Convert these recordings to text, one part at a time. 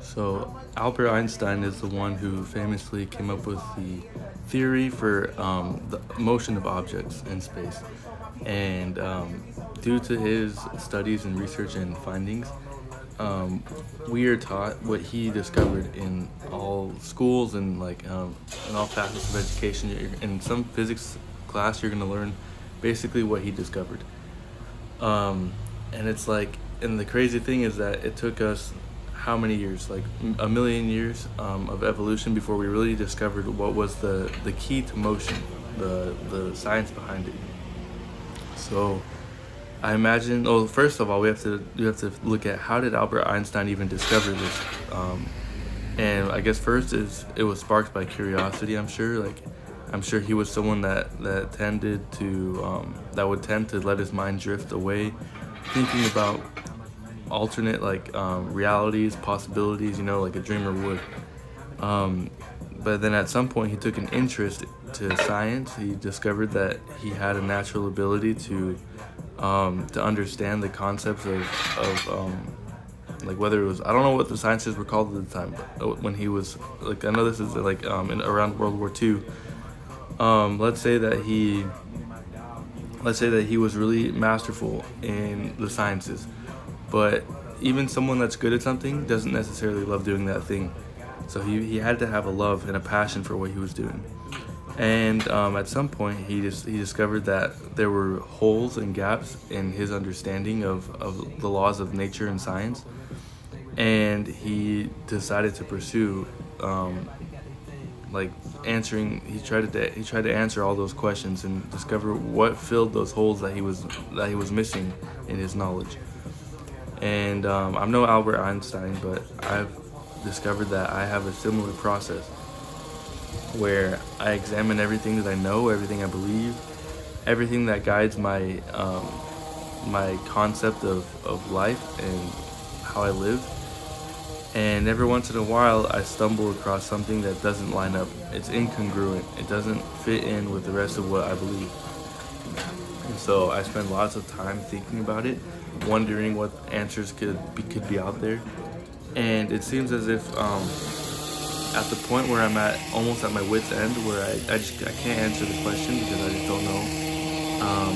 So Albert Einstein is the one who famously came up with the theory for the motion of objects in space. And due to his studies and research and findings, um, we are taught what he discovered in all schools and in all facets of education. In some physics class, you're going to learn basically what he discovered. And it's like, and the crazy thing is that it took us how many years, like a million years of evolution before we really discovered what was the key to motion, the science behind it. So I imagine, oh, first of all, we have to look at how did Albert Einstein even discover this. And I guess first is it was sparked by curiosity. I'm sure he was someone that tended to that would tend to let his mind drift away, thinking about alternate realities, possibilities, like a dreamer would. But then at some point he took an interest to science. He discovered that he had a natural ability to understand the concepts of like whether it was, I don't know what the sciences were called at the time, but when he was like, I know this is around World War II. Let's say that he was really masterful in the sciences, but even someone that's good at something doesn't necessarily love doing that thing. So he had to have a love and a passion for what he was doing. And at some point he discovered that there were holes and gaps in his understanding of the laws of nature and science, and he decided to pursue he tried to answer all those questions and discover what filled those holes that he was missing in his knowledge. And I'm no Albert Einstein, but I've discovered that I have a similar process where I examine everything that I know, everything I believe, everything that guides my my concept of life and how I live. And every once in a while, I stumble across something that doesn't line up. It's incongruent. It doesn't fit in with the rest of what I believe. And so I spend lots of time thinking about it, wondering what answers could be out there. And it seems as if at the point where I'm almost at my wit's end, where I can't answer the question because I just don't know.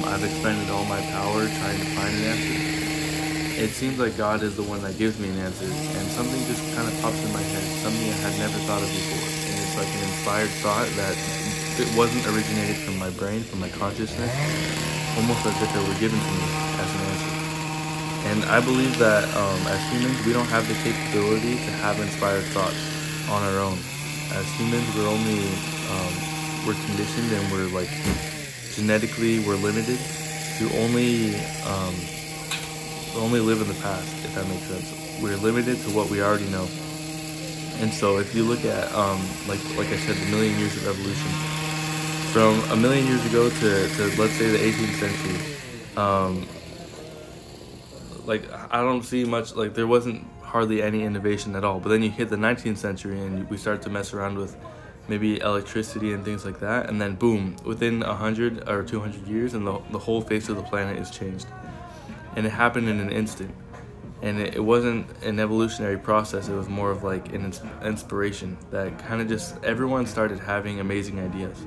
I've expended all my power trying to find an answer. It seems like God is the one that gives me an answer, and something just kind of pops in my head, something I had never thought of before. And it's like an inspired thought that it wasn't originated from my brain, from my consciousness, almost as if it were given to me as an answer. And I believe that as humans, we don't have the capability to have inspired thoughts on our own. As humans, we're conditioned, and we're genetically we're limited to only live in the past, if that makes sense. We're limited to what we already know. And so if you look at like I said, the million years of evolution, from a million years ago to let's say the 18th century, I don't see much, there wasn't hardly any innovation at all. But then you hit the 19th century and we start to mess around with maybe electricity and things like that, and then boom, within 100 or 200 years, and the whole face of the planet is changed. And it happened in an instant. And it wasn't an evolutionary process, it was more of an inspiration that kind of just, everyone started having amazing ideas.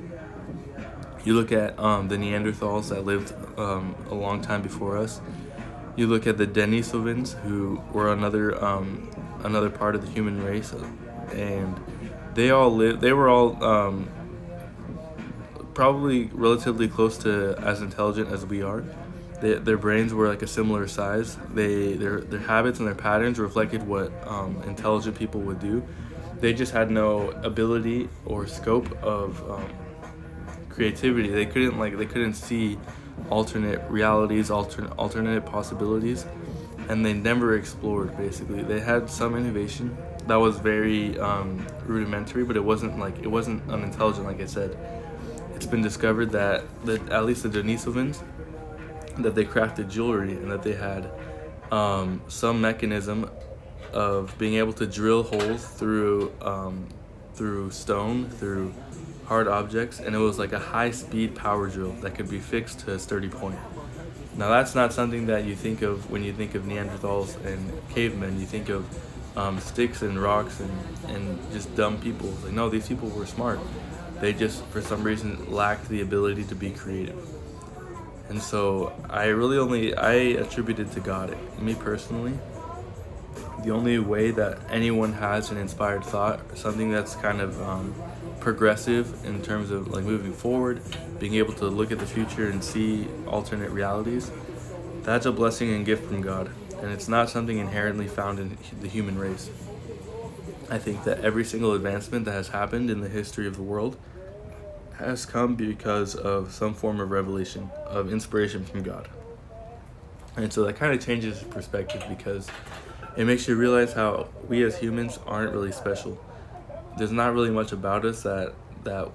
You look at the Neanderthals that lived a long time before us. You look at the Denisovans, who were another part of the human race, and they were all probably relatively close to as intelligent as we are. Their brains were a similar size. Their habits and their patterns reflected what intelligent people would do. They just had no ability or scope of creativity. They couldn't see alternate realities, alternate possibilities, and they never explored. Basically, they had some innovation that was very rudimentary, but it wasn't unintelligent. Like I said, it's been discovered that at least the Denisovans, that they crafted jewelry, and that they had some mechanism of being able to drill holes through stone, through hard objects, and it was like a high-speed power drill that could be fixed to a sturdy point. Now that's not something that you think of when you think of Neanderthals and cavemen. You think of sticks and rocks and just dumb people. It's like, no, these people were smart. They just, for some reason, lacked the ability to be creative. And so I attribute it to God. Me personally, the only way that anyone has an inspired thought, something that's kind of progressive in terms of like moving forward, being able to look at the future and see alternate realities, that's a blessing and gift from God. And it's not something inherently found in the human race. I think that every single advancement that has happened in the history of the world has come because of some form of revelation, of inspiration from God. And so that kind of changes perspective, because it makes you realize how we as humans aren't really special. There's not really much about us that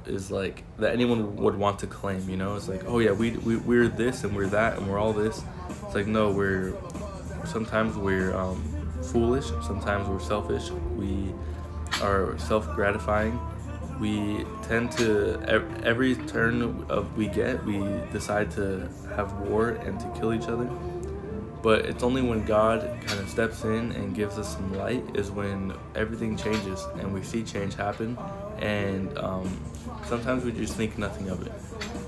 is like, that anyone would want to claim, you know? It's like, oh yeah, we're this and we're that and we're all this. It's like, no, sometimes we're foolish, sometimes we're selfish, we are self-gratifying. We tend to, every turn we get, we decide to have war and to kill each other. But it's only when God kind of steps in and gives us some light is when everything changes and we see change happen. And sometimes we just think nothing of it.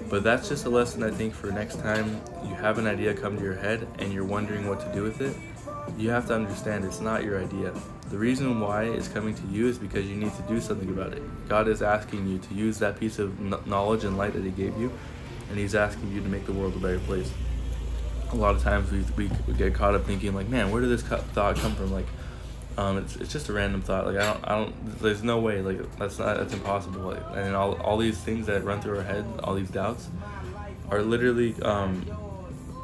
But that's just a lesson, I think, for next time you have an idea come to your head and you're wondering what to do with it. You have to understand it's not your idea. The reason why it's coming to you is because you need to do something about it. God is asking you to use that piece of knowledge and light that He gave you, and He's asking you to make the world a better place. A lot of times we get caught up thinking like, man, where did this thought come from? Like, it's just a random thought. Like, I don't. There's no way. Like, that's impossible. Like, and all these things that run through our head, all these doubts, are literally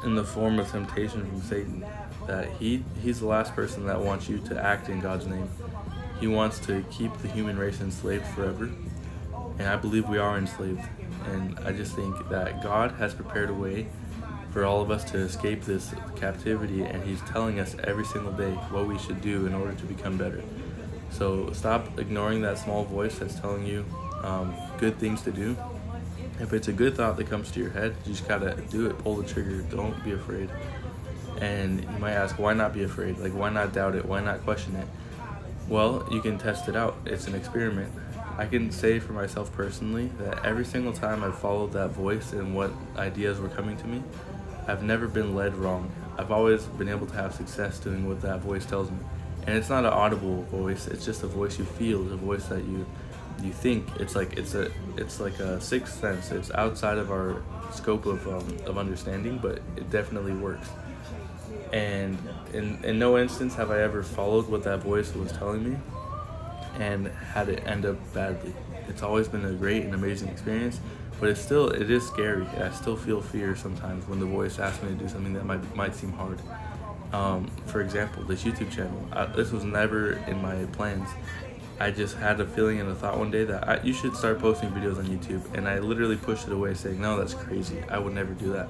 in the form of temptation from Satan. That he's the last person that wants you to act in God's name. He wants to keep the human race enslaved forever, and I believe we are enslaved. And I just think that God has prepared a way for all of us to escape this captivity, and He's telling us every single day what we should do in order to become better. So stop ignoring that small voice that's telling you good things to do. If it's a good thought that comes to your head, you just gotta do it. Pull the trigger. Don't be afraid. And you might ask, why not be afraid? Like, why not doubt it? Why not question it? Well, you can test it out. It's an experiment. I can say for myself personally that every single time I've followed that voice and what ideas were coming to me, I've never been led wrong. I've always been able to have success doing what that voice tells me. And it's not an audible voice. It's just a voice you feel. It's a voice that you think. It's like a sixth sense. It's outside of our scope of understanding, but it definitely works. And in no instance have I ever followed what that voice was telling me and had it end up badly. It's always been a great and amazing experience, but it is scary. I still feel fear sometimes when the voice asks me to do something that might seem hard. For example, this YouTube channel. This was never in my plans. I just had a feeling and a thought one day that you should start posting videos on YouTube, and I literally pushed it away saying, no, that's crazy. I would never do that.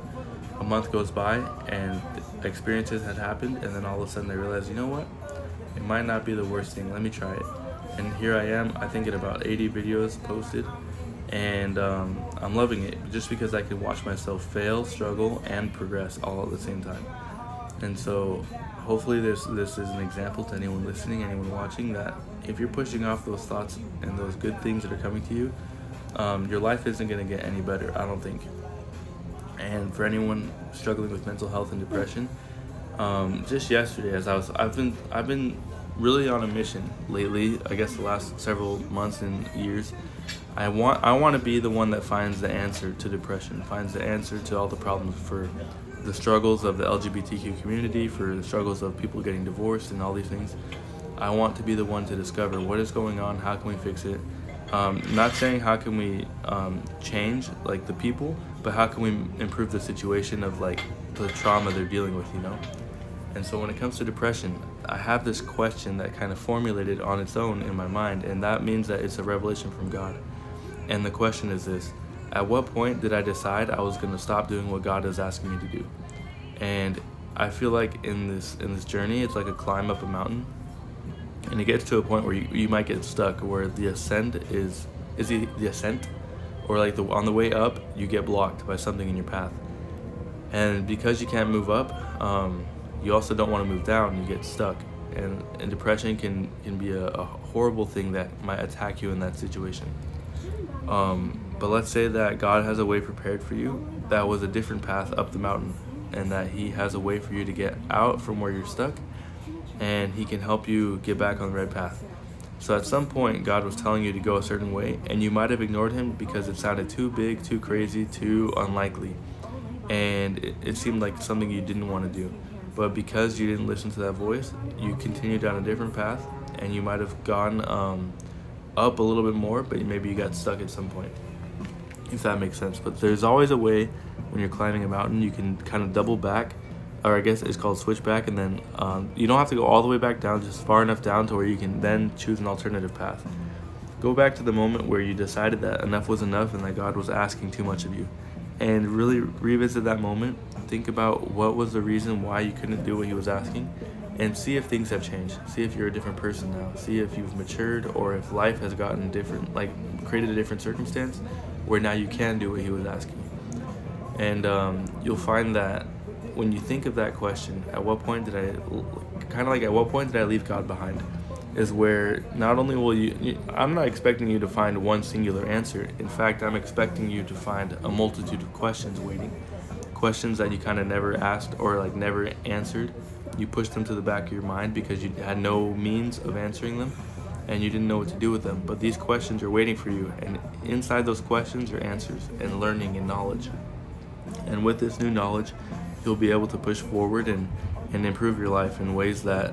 A month goes by and experiences had happened, and then all of a sudden I realized, you know what? It might not be the worst thing. Let me try it. And here I am, I think at about 80 videos posted, and I'm loving it just because I can watch myself fail, struggle, and progress all at the same time. And so hopefully this is an example to anyone listening, anyone watching, that if you're pushing off those thoughts and those good things that are coming to you, your life isn't going to get any better, I don't think. And for anyone struggling with mental health and depression, just yesterday, I've been really on a mission lately. I guess the last several months and years, I want to be the one that finds the answer to depression, finds the answer to all the problems, for the struggles of the LGBTQ community, for the struggles of people getting divorced and all these things. I want to be the one to discover what is going on, how can we fix it. Not saying how can we change like the people, but how can we improve the situation of like the trauma they're dealing with, you know? And so when it comes to depression, I have this question that kind of formulated on its own in my mind, and that means that it's a revelation from God. And the question is this: at what point did I decide I was going to stop doing what God is asking me to do? And I feel like in this journey, it's like a climb up a mountain, and it gets to a point where you might get stuck, where the ascent is the ascent, or like on the way up, you get blocked by something in your path. And because you can't move up, you also don't want to move down, you get stuck. and depression can be a horrible thing that might attack you in that situation. But let's say that God has a way prepared for you that was a different path up the mountain, and that he has a way for you to get out from where you're stuck, and he can help you get back on the right path. So at some point, God was telling you to go a certain way, and you might have ignored him because it sounded too big, too crazy, too unlikely, and it seemed like something you didn't want to do. But because you didn't listen to that voice, you continued down a different path, and you might have gone up a little bit more, but maybe you got stuck at some point, if that makes sense. But there's always a way when you're climbing a mountain. You can kind of double back, or I guess it's called switch back, and then you don't have to go all the way back down, just far enough down to where you can then choose an alternative path. Go back to the moment where you decided that enough was enough and that God was asking too much of you, and really revisit that moment. Think about what was the reason why you couldn't do what he was asking, and see if things have changed. See if you're a different person now. See if you've matured, or if life has gotten different, like created a different circumstance where now you can do what he was asking. And you'll find that when you think of that question, at what point did I leave God behind, is where not only will I'm not expecting you to find one singular answer. In fact, I'm expecting you to find a multitude of questions waiting. Questions that you kind of never asked, or like never answered. You pushed them to the back of your mind because you had no means of answering them, and you didn't know what to do with them. But these questions are waiting for you, and inside those questions are answers and learning and knowledge. And with this new knowledge, you'll be able to push forward and improve your life in ways that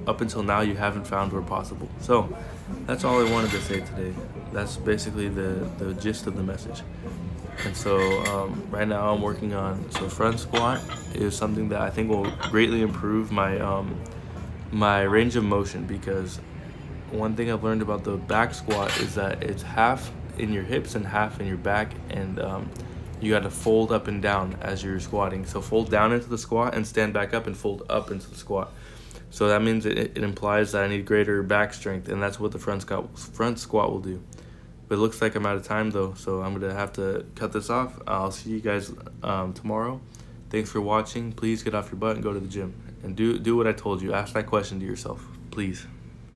up until now you haven't found were possible. So that's all I wanted to say today. That's basically the gist of the message. And so right now I'm working on, so front squat is something that I think will greatly improve my my range of motion, because one thing I've learned about the back squat is that it's half in your hips and half in your back, and you got to fold up and down as you're squatting. So fold down into the squat and stand back up and fold up into the squat. So that means it implies that I need greater back strength, and that's what the front squat will do. But it looks like I'm out of time though, so I'm gonna have to cut this off. I'll see you guys tomorrow. Thanks for watching. Please get off your butt and go to the gym, and do what I told you. Ask that question to yourself, please.